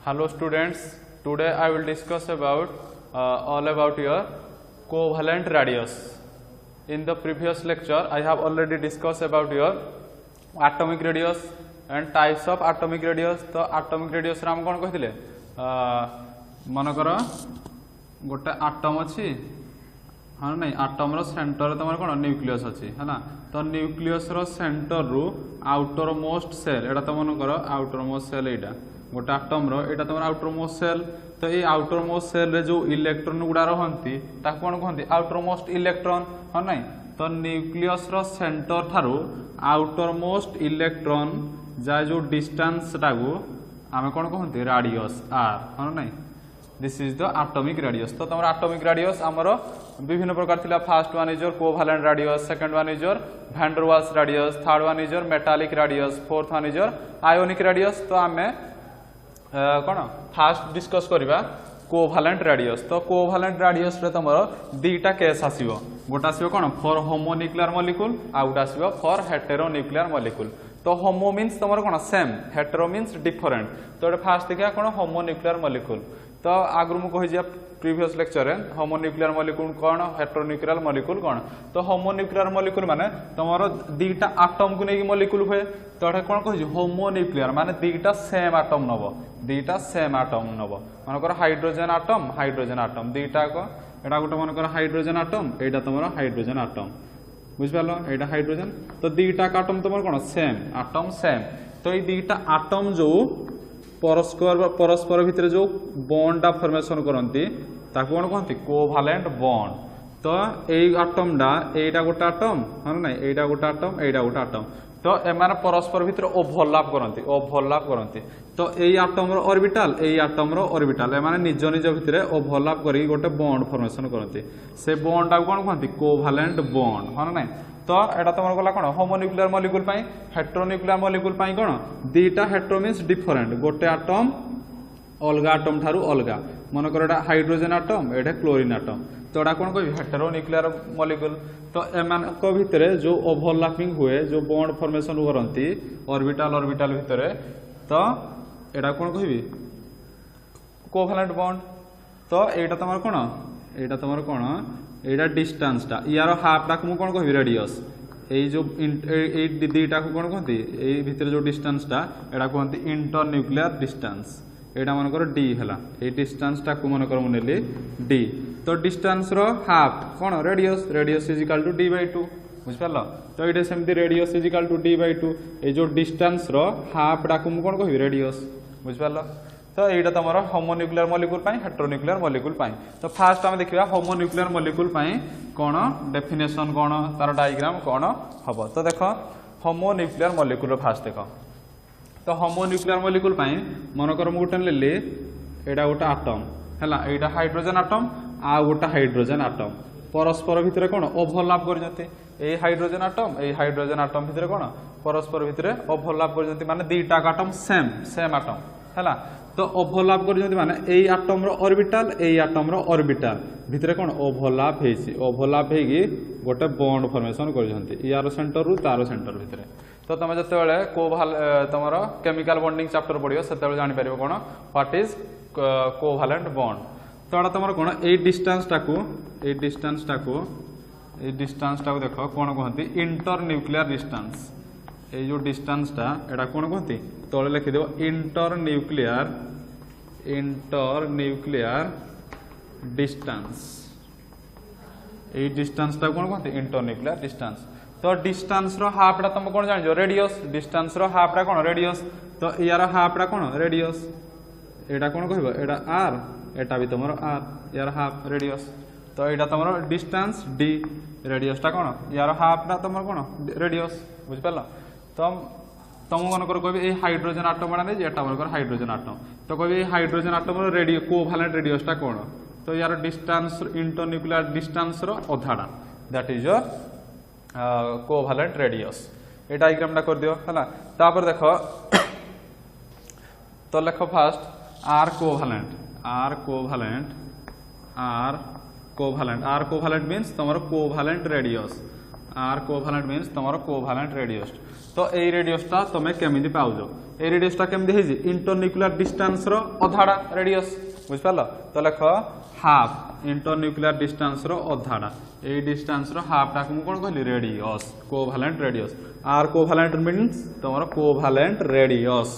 Hello students, today I will discuss about all about your covalent radius. In the previous lecture I have already discussed about your atomic radius and types of atomic radius. तो atomic radius रे हम कौन कहथिले मनकर गोटे atom अच्छी हाँ नहीं atom रो centre तुम कौन न्यूक्लियस अच्छी है ना तो न्यूक्लियस रो सेंटर रु आउटर मोस्ट सेल एटा तो मनकर आउटर मोस्ट सेल एटा गोटे आटम रो एटा तुम आउटर मोस्ट सेल तो ये आउटर मोस्ट सेल रे जो इलेक्ट्रॉन गुड़ा रहंती ताको कौन कहंती आउटर मोस्ट इलेक्ट्रॉन हाँ नहीं तो न्यूक्लियस रो सेंटर ठारू आउटर मोस्ट इलेक्ट्रॉन जा जो डिस्टेंस टाको आमे कौन कहंती रेडियस आर हाँ नहीं this is the atomic radius. तो तुम एटॉमिक रेडियस आमर विभिन्न प्रकार थिला. First one is your covalent radius, second one is your van der Waals radius, third one is your metallic radius, fourth one is your ionic radius. तो आमे कौन first discuss करबा कोवैलेंट रेडियस. तो covalent radius रे तुमर दीटा case आसीबो. गोटा आसीबो कोन फॉर होमोन्यूक्लियर मॉलिक्यूल आ गोटा आसीबो फॉर हेटेरोन्यूक्लियर मॉलिक्यूल. तो होमो मीन्स तुमर कोन सेम, हेटेरो मीन्स डिफरेंट. तो फास्ट देखिया कोन होमोन्यूक्लियर मॉलिक्यूल. तो आगु मु कहि जे प्रीवियस लेक्चर रे होमोन्यूक्लियर मॉलिक्यूल कोन हेटेरोन्यूक्लियर मॉलिक्यूल कोन. तो होमोन्यूक्लियर मॉलिक्यूल माने तुमर दीटा एटम को नेकी मॉलिक्यूल होय. तो एटा कोन कहि होमोन्यूक्लियर माने दीटा सेम एटम नबो, दीटा सेम एटम नबो. मानकर हाइड्रोजन एटम दीटा को एटा गोटे मानकर हाइड्रोजन एटम एटा तुमर हाइड्रोजन एटम बुझ पालो एटा हाइड्रोजन. तो दीटा एटम तुमर कोन सेम एटम सेम. तो ये दीटा एटम जो परस्पर भितर जो बॉन्डा फॉर्मेशन करती ताको कौन कहते कोवैलेंट बॉन्ड. तो यही आटमटा एटा गोटे आटम हाँ ना एटा गोटे आटम एटा गोटे आटम. तो एमाने परस्पर भितर ओभरलैप करती. तो यही आटम रो ऑर्बिटल यही आटम रो ऑर्बिटल एमाने निज निज भितर ओभरलैप करी गोटे बॉन्ड फॉर्मेशन करती. से बॉन्डा कौन कहते कोवैलेंट बॉन्ड हाँ ना. तो एटा तुम गला कौन होमोन्यूक्लियर मॉलिक्यूल पाई. हेटेरोन्यूक्लियर मॉलिक्यूल पाई कौन दीटा हेटेरो मीन्स डिफरेंट. गोटे आटम अलग आटम ठारू अलग. मनकर एटा हाइड्रोजन आटम एटा क्लोरीन आटम. तो एटा कौन कहि हेटेरोन्यूक्लियर मॉलिक्यूल. तो एमानक भितर जो ओवरलैपिंग हुए जो बॉन्ड फॉर्मेशन करती ऑर्बिटल भितर तो एटा कौन कहबी कोवैलेंट बॉन्ड. तो एटा तुम कौन एटा डिस्टेंस टा यार हाफ टाक मु कोन कहबी रेडियस. एई जो एई दीटा को कोन कहती एई भितर जो डिस्टेंस टा एटा कहती इंटरन्यूक्लियर डिस्टेंस. एटा मनकर डी हला. एई डिस्टेंस टा को मनकर मु नेली डी. तो डिस्टेंस रो हाफ कोन radius is equal to D by 2 बुझ पालो. तो एटा सेमती radius is equal to D by 2. ए जो डिस्टेंस रो हाफ टा को मु कोन कहबी रेडियस बुझ पालो. तो यहाँ तुम होमोन्यूक्लियर मॉलिक्यूल हेटेरोन्यूक्लियर मॉलिक्यूल. तो फास्ट आम देखा होमोन्यूक्लियर मॉलिक्यूल कौन डेफिनेशन कौन तार डायग्राम कौन हम. तो देख होमोन्यूक्लियर मॉलिक्यूल फास्ट देख. तो होमोन्यूक्लियर मॉलिक्यूल मनकर गोटे नेली एटा गोटे आटम है यहाँ हाइड्रोजन आटम आ गोटे हाइड्रोजन आटम परस्पर भितर कौन ओवरलैप कर हाइड्रोजन आटम भितर कौन परस्पर भितर ओवरलैप कर माने दीटा आटम सेम आटम है. तो ओवरलैप कर माने एई आटम रो ऑर्बिटल एई आटम रो ऑर्बिटल भितर कोन ओवरलैप हेगी गोटे बॉन्ड फॉर्मेशन कर यार सेंटर रु तार सेंटर भितर. तो तुम जते बेले तुम केमिकल बॉन्डिंग चैप्टर पढ़ियो सेते बेले जानि परिबो कोन व्हाट इज कोवैलेंट बॉन्ड. तो एटा तुम कोन एई डिस्टेंस टाको देखो कोन कहंती इंटरन्यूक्लियर डिस्टेंस. ये जो डिस्टेंस टा एटा कौन कहती तले लिखिदेव इंटरन्यूक्लियर डिस्टेंस. ये डिस्टेंस टा कौन कहती इंटरन्यूक्लियर डिस्टेंस. तो डिस्टेंस रो हाफ टा तुम कौन जान रेडियस. डिस्टेंस रो हाफ टा कौन रेडियस. तो यार हाफ टा कौन रेडियस एटा कौन कहबो एटा आर एटा भी तुम आर यार हाफ रेडियस. तो यहाँ तुम डिस्टेंस डी रेडियस टा कौन यार हाफ टा तुम कौन रेडियस बुझ पाल. तो तुम मनकर कह हाइड्रोजन आटम बना एटा मनकर हाइड्रोजन आटम. तो कह हाइड्रोजन आटम रेडियो कोवैलेंट रेडियस टा कौन. तो यार डिस्टेंस इंटरन्यूक्लियर डिस्टेंस रो अधाटा that is your covalent radius. ये डायग्राम कर दियो है. तापर देख तो लेख फास्ट आर कोवैलेंट मीन्स तुम covalent radius. R covalent means तुम कोवैलेंट रेडियस. तो एई रेडियसटा तुम केमिति पाउज ए रेडियसटा केमिति हेजी इंटरन्यूक्लियर डिस्टेंस रो अधाड़ा रेडियस बुझ पालो तो लेख हाफ इंटरन्यूक्लियर डिस्टेंस रो अधाड़ा ए डिस्टेंस रो हाफ टा को कोन कहली radius covalent radius R covalent means तमरो कोवैलेंट रेडियस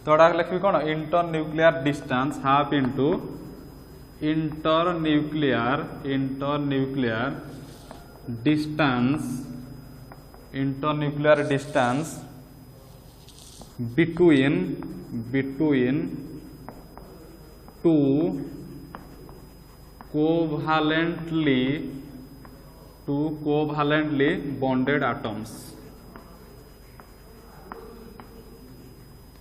तो एटा लिखबी कोन internuclear distance half into internuclear distance between two covalently bonded atoms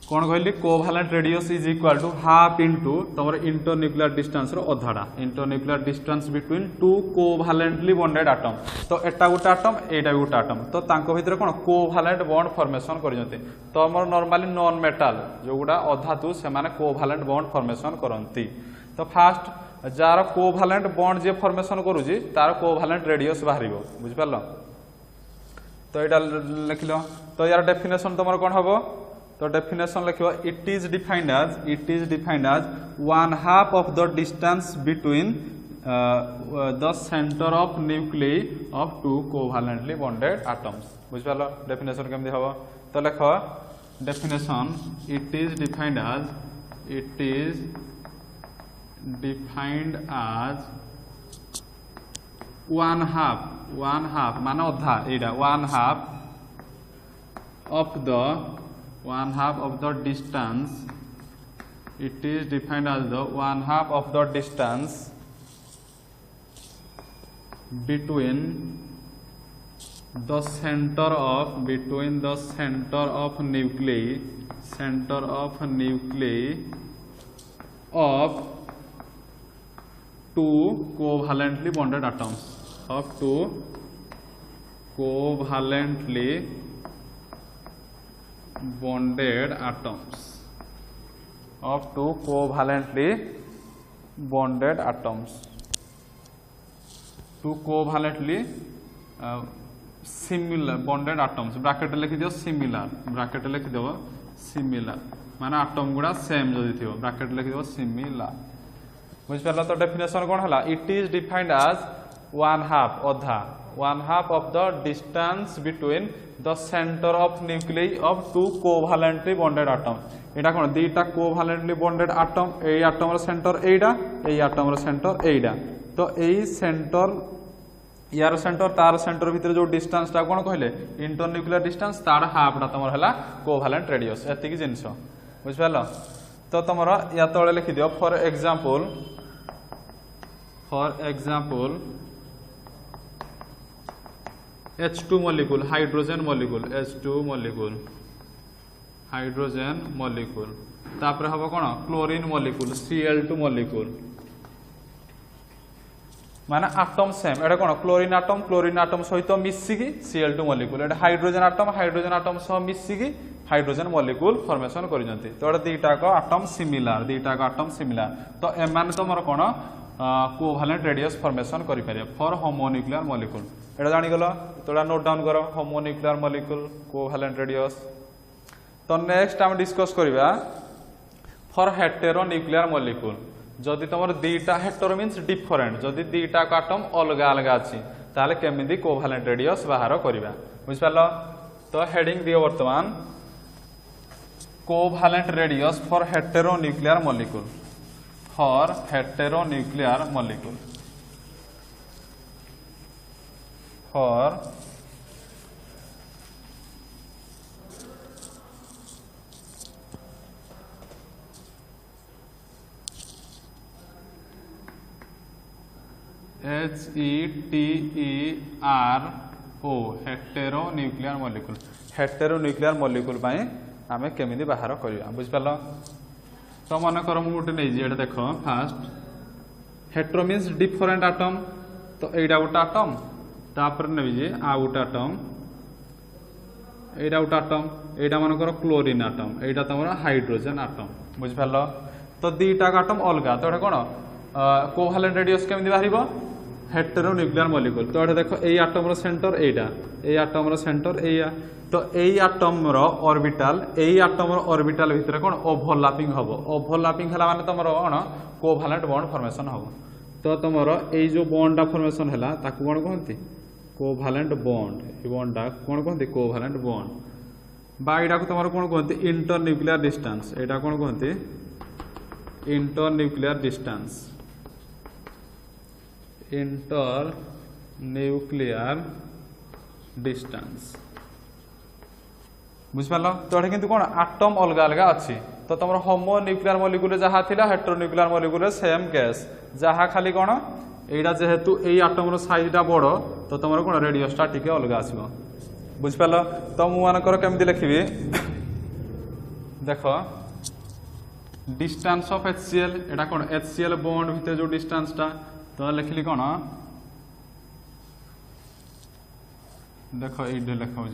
कौन कहली covalent radius is equal to half into तमर इंटरन्यूक्लियर डिस्टेंस रो अधाड़ा internuclear distance between two covalently bonded atom तो एटा गोटे एटम एटा गोटे एटम तो तांको भितर कोन कोवैलेंट बॉन्ड फॉर्मेशन करजते तो हमर नॉर्मली नॉन मेटल जो गुडा अधातु से माने कोवैलेंट बॉन्ड फॉर्मेशन करंती तो फास्ट जार कोवैलेंट बॉन्ड जे फॉर्मेशन करूजी तार कोवैलेंट रेडियस बाहरिबो बुझ पालो तो एटा लिखलो तो यार डेफिनेशन तमर कोन हबो तो डेफिनेशन लिखो it is defined as 1/2 of the distance between the center of nuclei of two covalently bonded atoms बुझ पालो डेफिनेशन केमदी हबो तो लिखो definition it is defined as 1/2 माने अधा एटा 1/2 of the distance it is defined as the 1/2 of the distance between the center of nuclei of two covalently bonded atoms of two covalently bonded atoms two covalently similar bonded atoms bracket लिखि दियो similar माने atom गुडा same जदी थियो bracket लिखि दियो similar बुझ पाला तो डेफिनेशन कोन हला इट इज डिफाइंड एज 1/2 अधा 1/2 of the distance between the center of nuclei of two covalently bonded atom Etah cone दीटा covalently bonded atom A atom row centre Etah A atom row centre एटा तो एई centre यार centre तार centre भीतर जो distance ता कोन कहले internuclear distance तार half टा तमर हला कोवैलेंट रेडियस एति की जिंस बुझ पालो तो तमर या तळे लिखि दियो for example H2 molecule hydrogen molecule तापर हबो कोन क्लोरीन molecule Cl2 molecule माने एटम सेम एटा कोन क्लोरीन एटम सहित मिसी की Cl2 molecule एटा हाइड्रोजन एटम सह मिसी की हाइड्रोजन molecule फॉर्मेशन करिजंती तो एटा दीटा को एटम सिमिलर तो एमान तमर कोन कोवैलेंट रेडियस फॉर्मेशन करि पारे फॉर होमोन्यूक्लियर मॉलिक्यूल एटा जानि गलो तोड़ा नोट डाउन करो होमोन्यूक्लियर मॉलिक्यूल कोवैलेंट रेडियस तो नेक्स्ट हम डिस्कस करिबा फॉर हेटेरोन्यूक्लियर मॉलिक्यूल जदि तमर दीटा हेटेरो मींस डिफरेंट जदि दीटा का एटम अलग अलग अछि ताले केमिति कोवैलेंट रेडियस बाहर करिबा बुझ पालो तो हेडिंग दियो वर्तमान covalent radius for heteronuclear molecule for HETERO heteronuclear molecule पाए आमे केमिति बाहर करिया बुझ पालो तो मन कर मु गोटे नै जे देख fast hetero means different atom तो एटा गोटे एटम तापर नेबी जे आ गोटे एटम एटा गोटे एटम एटा मन कर क्लोरीन एटम एटा तमरा हाइड्रोजन एटम बुझ पालो तो दीटा एटम अलगा तो एटा कोन कोवैलेंट रेडियस केमिति बाहरिबो हेटेरोन्यूक्लियर मॉलिक्यूल तो ये देखो एई आटम रो सेंटर एटा एई आटम रो सेंटर एया तो एई आटम रो ऑर्बिटल एई आटम रो ऑर्बिटल भितर कोन ओवरलैपिंग हबो ओवरलैपिंग हला माने तमरो कोन कोवैलेंट बॉन्ड फॉर्मेशन हबो तो तमरो एई जो बॉन्ड दा फॉर्मेशन हला ताकू कोन कहंती कोवैलेंट बॉन्ड ए बॉन्ड दा कोन कहंती कोवैलेंट बॉन्ड बा एडा को तमरो कोन कहंती इंटरन्यूक्लियर डिस्टेंस एडा कोन कहंती इंटरन्यूक्लियर डिस्टेंस इंटरन्यूक्लियर डिस्टेंस बुझिपाल तो ये किंतु कोन आटम अलग अलग अच्छी तो तुम होमो न्यूक्लियर मॉलिक्यूल जहाँ थिला हेटेरोन्यूक्लियर मॉलिक्यूल सेम केस जहाँ खाली कोन एटा जेहेतु एई आटम रो साइजटा बड़ तो तुम कोन रेडियसटा टिके अलग आसीबो बुझिपाल तो मु मानकर केमति लिखिबी देखो distance of HCl Etah cone HCl bond भितर जो डिस्टेंसटा तो लिखली कौन देखो ये लिखा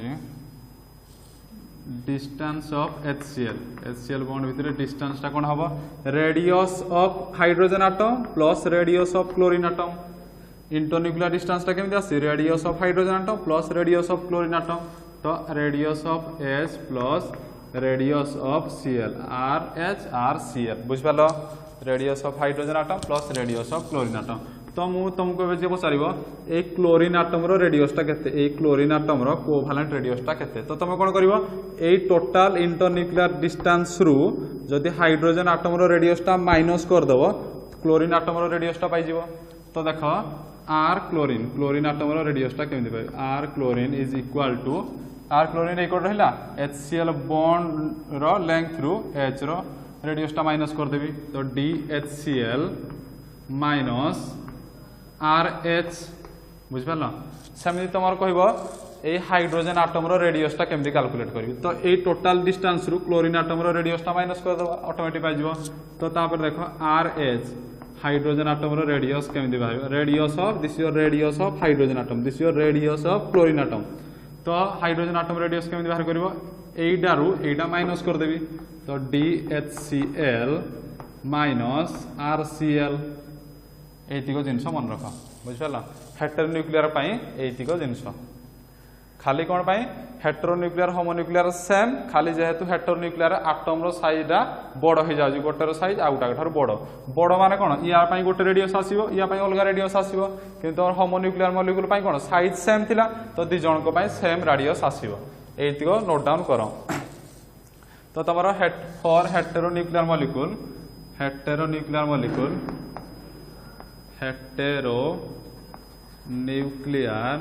डिस्टेंस ऑफ HCl बॉन्ड भितर डिस्टेंस कौन हम radius of hydrogen atom plus radius of chlorine atom internuclear distance केमती आसी radius of hydrogen atom plus radius of chlorine atom तो radius of H plus radius of Cl RH RCl बुझिपाल radius of hydrogen atom plus radius of chlorine atom तो मु तुमको जे पचारिबो ए chlorine atom रो रेडियसटा केते ए chlorine atom रो covalent रेडियसटा केते तो तुम कोन करिवो ए टोटल इंटरन्यूक्लियर डिस्टेंस रु जदि हाइड्रोजन आटम रो रेडियसटा माइनस कर देबो क्लोरीन आटम रो रेडियसटा पाइ जिवो तो देखो आर क्लोरीन आटम रो रेडियसटा केमि पाइ R chlorine is equal to R chlorine equal रहिला HCl बॉन्ड रो लेंथ रु H रो रेडियसटा माइनस कर देबी तो DHCl माइनस RH बुझिपाल सेमि तुम कहब ए हाइड्रोजन आटम रो रेडियसटा केमति कैलकुलेट करबी तो ए टोटल डिस्टेंस रु क्लोरीन आटम रो रेडियसटा माइनस कर देबा ऑटोमेटिक पाइ जिवो तो तापर देखो RH हाइड्रोजन आटम रो रेडियस केमति बाहर radius of this your radius of hydrogen atom this your radius of chlorine atom तो हाइड्रोजन आटम रेडियस केमति बाहर करबो एटा रु एटा माइनस कर देबी तो DHCl माइनस RCl एतिको जिनस मन रख बुझिपाल हेटेरोन्यूक्लियर पाई एतिको जिनस खाली कोन पाई हेटेरोन्यूक्लियर होमोन्यूक्लियर सेम खाली जेहेतु हेटेरोन्यूक्लियर आटम रो साइजटा बड़ हो जाउजी गोटे रो साइज आ गोटा ठार बड़ बड़ माने कोन या पाई गोटे रेडियस आसीबो या पाई अलग रेडियस आसीबो किंतु होमोन्यूक्लियर मॉलिक्यूल पाई कोन साइज सेम थिला तो दि जण को पाई सेम रेडियस आसीबो एतिको नोट डाउन करो तो तमरो for heteronuclear molecule heteronuclear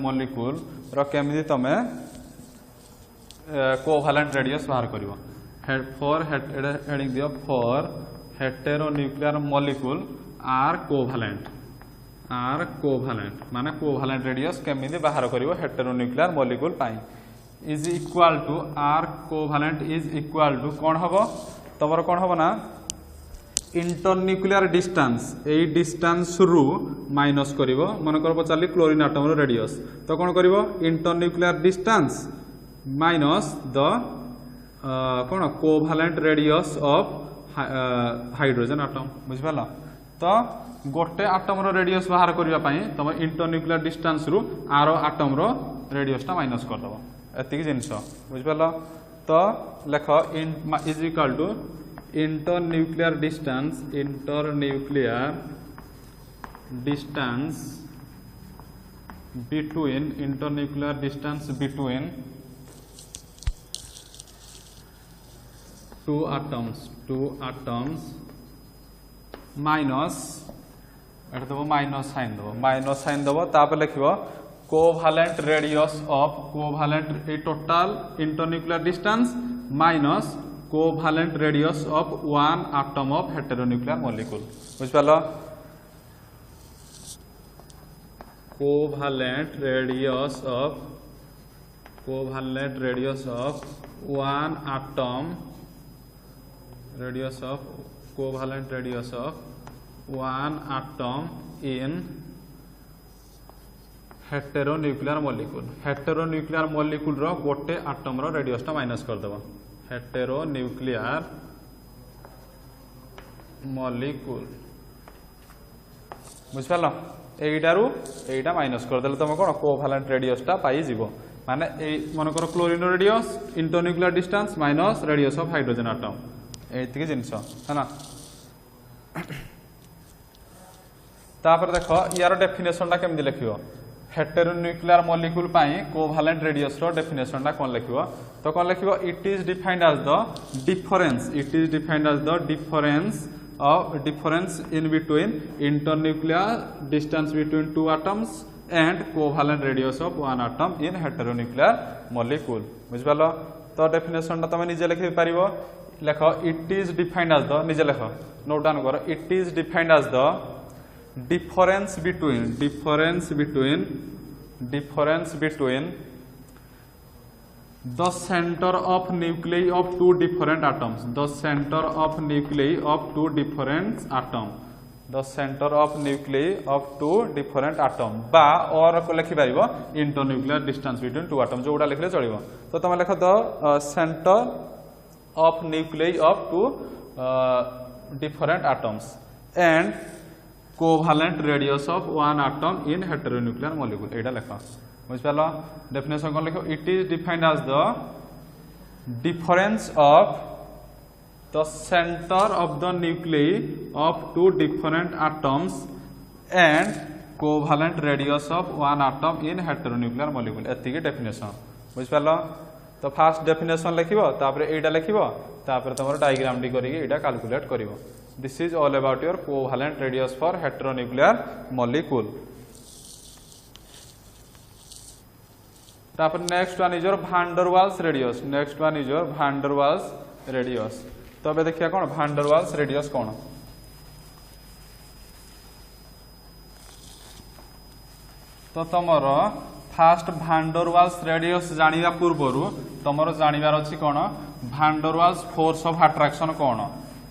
molecule रो केमिति तमे कोवैलेंट रेडियस बाहर करिवो फॉर हेडिंग दियो for heteronuclear molecule R covalent माने कोवैलेंट रेडियस केमिति बाहर करिवो हेटेरोन्यूक्लियर मॉलिक्यूल पाई is equal to R covalent is equal to कौन हबो तमरो कौन हबो ना इंटरन्यूक्लियर डिस्टेंस ए डिस्टेंस रु माइनस करिवो मन कर पचाली क्लोरीन आटम रो रेडियस तो कौन करिवो इंटरन्यूक्लियर डिस्टेंस माइनस द कौन covalent radius of hydrogen atom बुझिपाला तो गोटे आटम रो रेडियस बाहर करिया पई तुम इंटरन्यूक्लियर डिस्टेंस रु आर आटम रो रेडियसटा माइनस कर दबो एतिक जिंस बुझिपाला तो लेख is equal to internuclear distance between two atoms minus एटा दबो माइनस साइन दबो तापर लिखिबो covalent radius of covalent A total internuclear distance minus covalent radius of one atom of heteronuclear molecule बुझ पालो covalent radius of one atom covalent radius of one atom in heteronuclear molecule रो गोटे atom रो radius टा minus कर देबो हेटेरोन्यूक्लियर molecule बुझिपाल एइटारू एइटा minus करदेले तुम कौन कोभालेंट रेडियसटा पाई जीवो माने मनकर chlorine radius internuclear distance minus radius of hydrogen atom एतिक जिनस है ना। तापर देख यार डेफिनेशनटा केमती लिखिबो हेटेरोन्यूक्लियर मॉलिक्यूल पाई कोभालेंट रेडियस रो डेफिनेशनटा कोन लिखिबो तो कोन लिखिबो it is defined as the difference difference in between internuclear distance between two atoms and covalent radius of one atom in heteronuclear molecule बुझिपाल तो डेफिनेशन तुम निजे लिखि पारिबो लेख it is defined as the निजे लेख नोट डाउन कर it is defined as the difference between the center of nuclei of two different atoms the center of nuclei of two different atom बा और को लिखि पारिबो internuclear distance between two atom जोडा लिखले चलिबो तो तुम लिख the centre of nuclei of two different atoms and covalent radius of one atom in heteronuclear molecule एटा लिख बुझिपाल डेफिनेशन कौन लिखो it is defined as the difference of the centre of the nuclei of two different atoms and covalent radius of one atom in heteronuclear molecule एतिकी definition बुझिपाल तो first definition लिखिबो तापर एटा लिखिबो तापर तमरो diagram डी करिके एटा कैलकुलेट करिवो this is all about your covalent radius for heteronuclear molecule. Next one is your van der Waals radius तो अबे देखिया कौन भांडरवाल्स रेडियस कौन तो तुमर फास्ट भांडरवाल्स रेडियस जानिबा पूर्वरु तुमर जानिबार अछि कौन भांडरवाल्स फोर्स ऑफ अट्रैक्शन कौन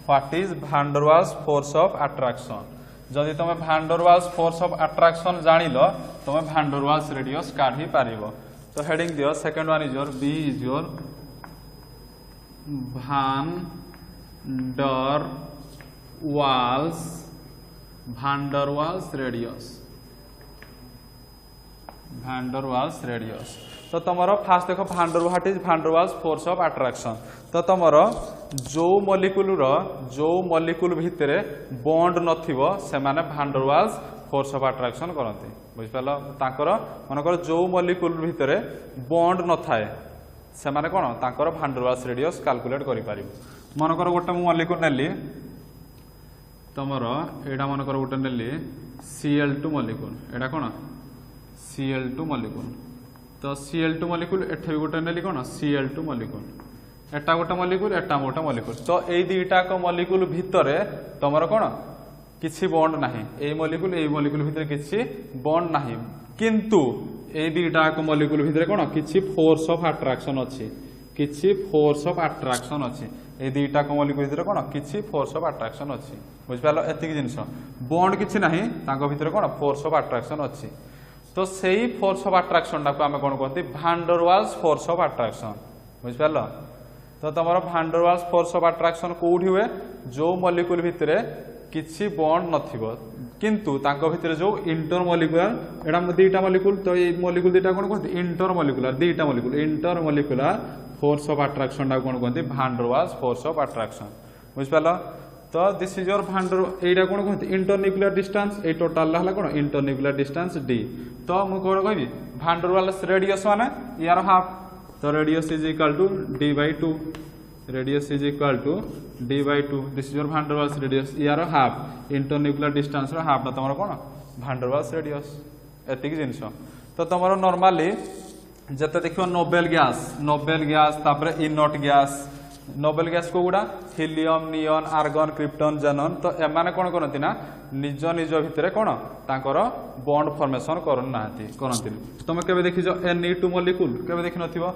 what is van der Waals force of attraction जदि तुम भांडरवाल्स फोर्स ऑफ अट्रैक्शन जानिलो तुम भांडरवाल्स रेडियस काढी पारिबो तो हेडिंग दियो second one is your B is your van der Waals radius तो तुमरो फास्ट देखो what is van der Waals force of attraction तो तुमरो जो मॉलिक्यूल भितरे बॉन्ड नथिबो से माने भांडरवाल्स फोर्स ऑफ अट्रैक्शन करते बुझिपाल तांकर मनकर जो मॉलिक्यूल भितरे बॉन्ड न थाए से माने कोन तांकर भांडरवाल्स रेडियस कैलकुलेट करि पारिबो मनकर गोटे मॉलिक्यूल नेली तमर एडा मनकर गोटे नेली Cl2 मॉलिक्यूल एडा कोन Cl2 मॉलिक्यूल तो Cl2 मॉलिक्यूल एठे गोटे नेली कोन Cl2 मॉलिक्यूल एटा गोटे मॉलिक्यूल एटा गोटे मॉलिक्यूल तो एई दुईटा को मॉलिक्यूल भितरे तमर कोन किछि बॉन्ड नाही ए मॉलिक्यूल भितर किछि बॉन्ड नाही किंतु ए दुईटा को मॉलिक्यूल भितर कोन किछि फोर्स ऑफ अट्रैक्शन अछि ए दुईटा को मॉलिक्यूल भितर कोन किछि फोर्स ऑफ अट्रैक्शन अछि बुझिपाल एतिक जिंस बॉन्ड किछि नाही तांको भितर कोन फोर्स ऑफ अट्रैक्शन अछि तो सेही फोर्स ऑफ अट्रैक्शन टा को हम कोन कहंती भांडरवाल्स फोर्स ऑफ अट्रैक्शन बुझिपाल तो तमरो भांडरवाल्स फोर्स ऑफ अट्रैक्शन कोउठी हुए जो मॉलिक्यूल भितर किछि बॉन्ड नथिबो किंतु तांको भितर जो इंटरमॉलिक्यूलर एडा दुईटा मॉलिक्यूल तो ए मॉलिक्यूल दुईटा कोन कहंती इंटरमॉलिक्यूलर दुईटा molecule intermolecular force of attraction टा कोन कहंती भांडरवाल्स फोर्स ऑफ अट्रैक्शन बुझिपाल तो दिस इज योर भांडर एडा कोन कहंती इंटरन्यूक्लियर डिस्टेंस ए टोटल हला कोन इंटरन्यूक्लियर डिस्टेंस d तो मु कोन कहबी भांडरवाल्स रेडियस माने यार हाफ तो radius is equal to d/2 radius is equal to d/2 this is your van der Waals radius यार हाफ इंटरन्यूक्लियर डिस्टेंस रो हाफ तमरो कोन भांडरवाल्स रेडियस एतिक जिंस तो तमरो नॉर्मली जते देखियो नोबेल गैस तापर इनोट गैस को गुडा हीलियम नियन आर्गन क्रिप्टन जेनन तो एमाने कोन करंती ना निज भितरे कोन तांकर बॉन्ड फॉर्मेशन करंती तुम केबे देखिजो Ne2 मॉलिक्यूल केबे देखि नथिबो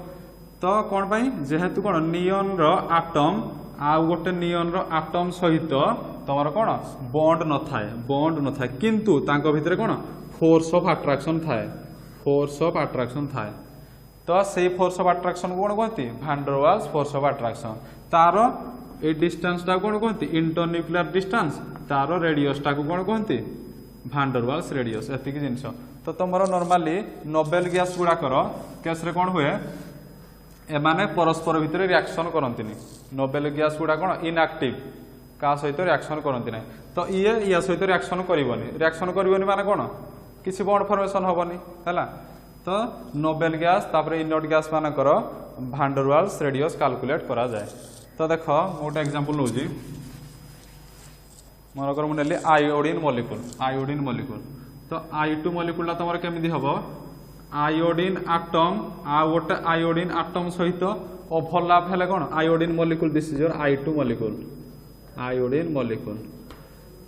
तो कोन पई जेहेतु कोन नियन रो एटम आ गोटे नियन रो एटम सहित तमरो कोन बॉन्ड न थाए किंतु तांको भितरे कोन फोर्स ऑफ अट्रैक्शन थाए तो से फोर्स ऑफ अट्रैक्शन कोन कहती भांडरवाल्स फोर्स ऑफ अट्रैक्शन तार ए डिस्टेंस टा कोन कहती इंटरन्यूक्लियर डिस्टेंस तार रेडियस टा कोन कहती भांडरवाल्स रेडियस एतिक जिनस तो तुम नॉर्मली नोबेल गैस गुड़ाकर केस रे कौन हुए एमाने परस्पर भितर रिएक्शन करती नोबेल गैस गुड़ा कौन इनएक्टिव क्या सहित रिएक्शन करती ना तो ये या सहित रिएक्शन करबनी माने कौन किसी बॉन्ड फॉर्मेशन हेनी है तो नोबेल गैस तापर इनर्ट गैस मानकर भांडरवाल्स रेडियस कैलकुलेट करा जाए तो देख गोटे एग्जांपल नौ मनकर मुझे आयोडीन मॉलिक्यूल तो I2 मॉलिक्यूल तुम केमी हम आयोडीन आटम आ गोटे आयोडीन आटम सहित ओवरलैप है कौन iodine molecule this is your I2 molecule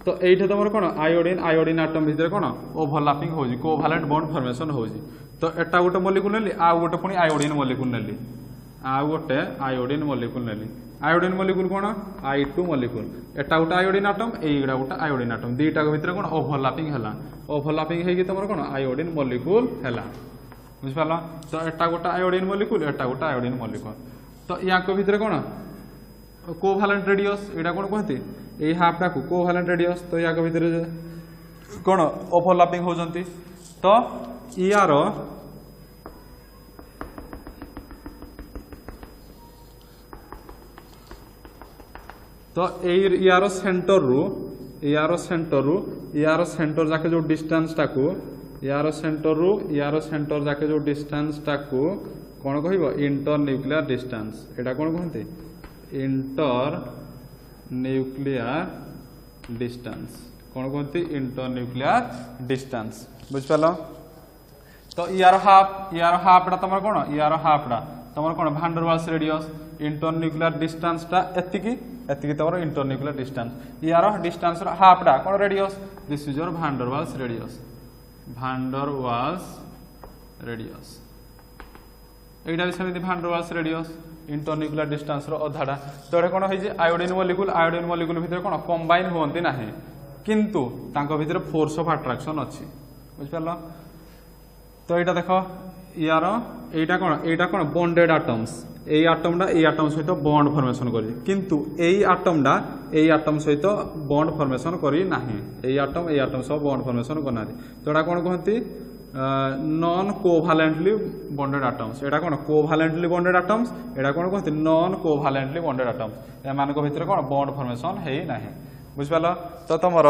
तो ये तुम कौन आयोडीन आटम भितर कौन ओवरलैपिंग हो कोवैलेंट बॉन्ड फॉर्मेशन हो तो एटा गोटे मॉलिक्यूल नेली आ गोटे पुणी आयोडीन मॉलिक्यूल नेली आयोडीन मॉलिक्यूल कौन I2 मॉलिक्यूल एटा गोटे आयोडीन आटम एटा गोटे आयोडीन आटम दुईटा भितर कौन ओवरलैपिंग है तुम कौन आयोडीन मॉलिक्यूल है बुझिपाल तो एटा गोटे आयोडीन मॉलिक्यूल एटा गोटे आयोडीन मॉलिक्यूल तो या भितर कौन कोवैलेंट रेडियस एटा कौन कहते ये हाफटा को कोवैलेंट रेडियस तो या भितर कौन ओवरलैपिंग होजंती तो यार तो यार सेंटर जाके जो डिस्टेंस टाकू यार सेंटर जाके जो डिस्टेंस टाकू कौन कह इंटर न्यूक्लियर डिस्टेंस एटा कौन कहते इंटर न्यूक्लियर डिस्टेंस कौन कहते इंटर न्यूक्लियर डिस्टेंस बुझिपाल तो यार हाफटा तुम कौन यार हाफटा तुम कौन भांडरवाल्स रेडियस इंटर न्यूक्लियर डिस्टेंसटा एतिकी तुम इंटर न्यूक्लियर डिस्टेंस यार डिस्टेंस हाफटा कौन radius this is your van der Waals radius एटा भी सेमती van der Waals radius internuclear distance अधाटा तो ये कौन है आयोडीन मॉलिक्यूल भितर कौन कंबाइन होती ना किंतु तांको भितर फोर्स ऑफ अट्रैक्शन अच्छी बुझिपाल तो यहाँ देख यार यहाँ कौन बॉन्डेड आटम्स ये आटम सहित बॉन्ड फॉर्मेशन करी किंतु यही आटम सहित बॉन्ड फॉर्मेशन करी नाही ये आटम सब बॉन्ड फॉर्मेशन करना तो यहाँ कौन कहती नॉन कोवैलेंटली बॉन्डेड आटम्स एटा कौन कोवैलेंटली बॉन्डेड आटम्स एटा कौन कहते नॉन कोवैलेंटली बॉन्डेड आटम्स एमान को भितर कौन बॉन्ड फॉर्मेशन है नाही बुझिपाल तो तुमर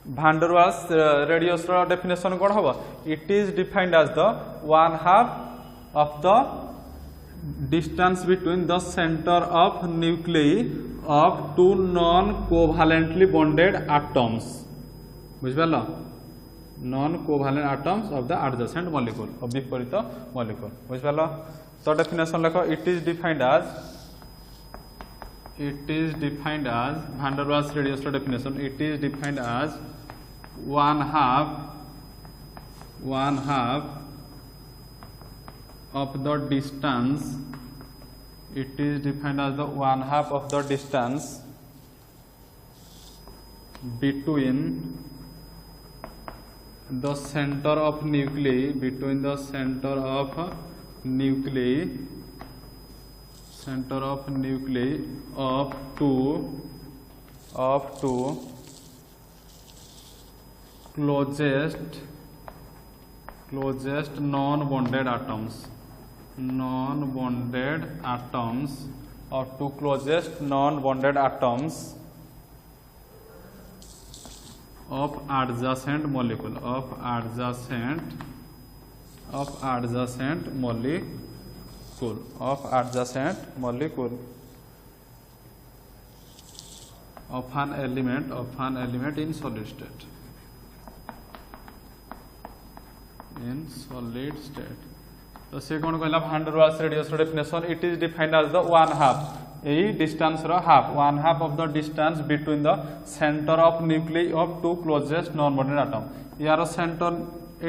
भांडरवाल्स रेडियस डेफिनेशन कौन हम it is defined as the 1/2 of the distance between the centre of nuclei of two non covalently bonded atoms बुझिपाल non covalent atoms of the adjacent molecule और विपरीत मॉलिक्यूल बुझिपाल तो डेफिनेशन लिख it is defined as van der Waals radius definition it is defined as 1/2 of the distance it is defined as the 1/2 of the distance between the center of nuclei of two closest non-bonded atoms or two closest non-bonded atoms of adjacent molecule of adjacent molecule of an element in solid state तो से कौन कहला van der Waals radius definition it is defined as the 1/2 यही distance रो half 1/2 of the distance between the centre of nucleus of two closest non bonded atom यार centre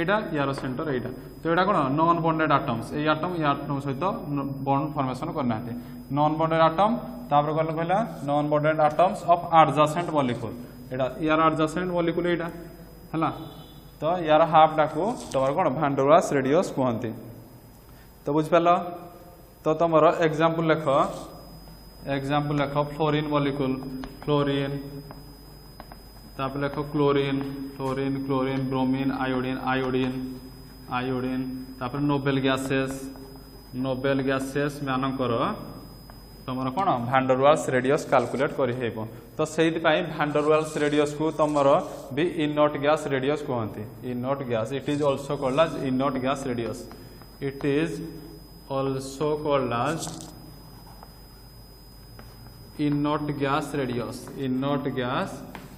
एटा यार centre एटा तो एटा कौन नॉन बॉन्डेड एटम्स ए एटम सहित बॉन्ड फॉर्मेशन करना नॉन बॉन्डेड एटम तापर कौन कहला non bonded atoms of adjacent molecule एटा यार एडजेसेंट मॉलिक्यूल एटा हला तो यार हाफटा को तुम कौन भांडरवाल्स रेडियस कहती तो बुझिपाल तो तुम एग्जांपल लेख फ्लोरीन मॉलिक्यूल तापर लेख chlorine fluorine chlorine bromine iodine iodine iodine तापर नोबेल गैसेस मानकर तुम कौन भांडरवाल्स रेडियस कैलकुलेट कर तो से भांडरवाल्स रेडियस को तुम भी इनोट गैस रेडियस कहते inert gas it is also called as inert gas radius it is also called as inert gas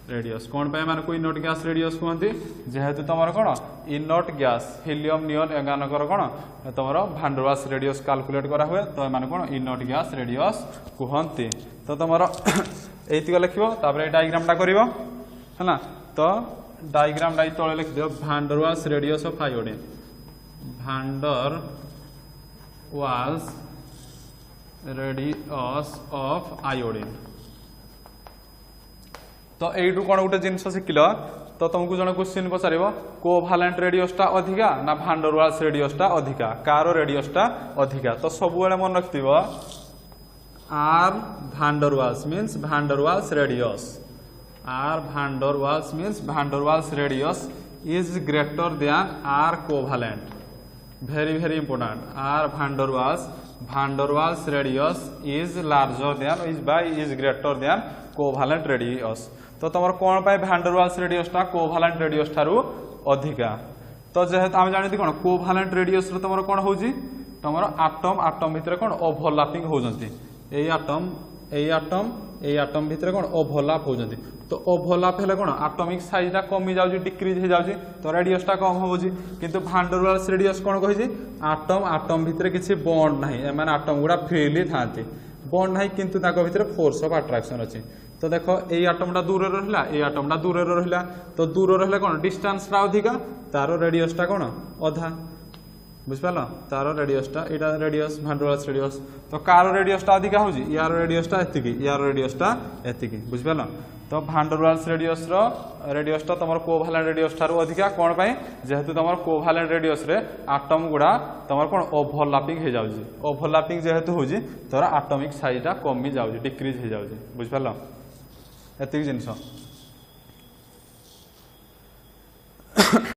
radius कौन पे मान को इनोट गैस रेडियस कहते जेहेतु तुम कौन इनोट गैस हिलियम नियन एगानकर कौन तुम भांडरवाल्स रेडियस कैलकुलेट करा हुए तो मान कौन इनोट गैस रेडियस कहते तो तुम एतिक लिख डायग्राम टा कर तो डायग्राम टा तले लिख दियो van der Waals radius of iodine van der Waals radius of iodine तो यू कौन गोटे जिनस शिखिल तो तुमको जन क्वेश्चन पचार कोभालेंट रेडियसटा अधिका ना भांडरवाल्स रेडियसटा अधिका कार रेडियसटा अधिका तो सब मन रखि R van der Waals means van der Waals radius is greater than R covalent very very important r van der Waals radius is larger than is greater than covalent radius तो तुम कौन पाए भांडरवाल्स रेडियसटा कोभालेंट रेडियस ठारू अधिका तो जेहेतु आम जानते कौन कोभालेंट रेडियस तुम कौन हो तुम आटम भितर कौन ओभरलैपिंग होती आटम भितर कौन ओभरलैप होती तो ओभरलैप हेले कौन आटमिक साइजटा कमी जाऊँ डिक्रीज हो जाऊँ तो रेडियसटा कम हो किंतु भांडरवाल्स रेडियस कौन कही आटम भितर किसी बॉन्ड ना एम आटम गुड़ा फ्रीली था बॉन्ड ना किंतु भितर फोर्स ऑफ अट्रैक्शन अच्छी तो देख ये आटमटा दूर रहा ये आटमटा दूर रहा तो दूर रहा कौन डिस्टेंसटा अधिका तार रेडियसटा कौन अधा बुझिपाल तार रेडियसटा यहाँ रेडियस भांडरवाल्स रेडियस तो कार रेडियसटा अधिका हो यार रेडियसटा एतिकी बुझिपाल तो भांडरवाल्स रेडियसटा तुम कोभालेंट रेडियस ठारू अधिका कौन पाई जेहेतु तुम कोभालेंट रेडियस रे आटम गुड़ा तुम कौन ओभरलैपिंग हो जाऊँ ओभरलैपिंग जेहेतु हो तोर आटमिक साइजटा कमी जाऊँ डिक्रीज हो जाऊँ बुझिपाल एतिक जिनस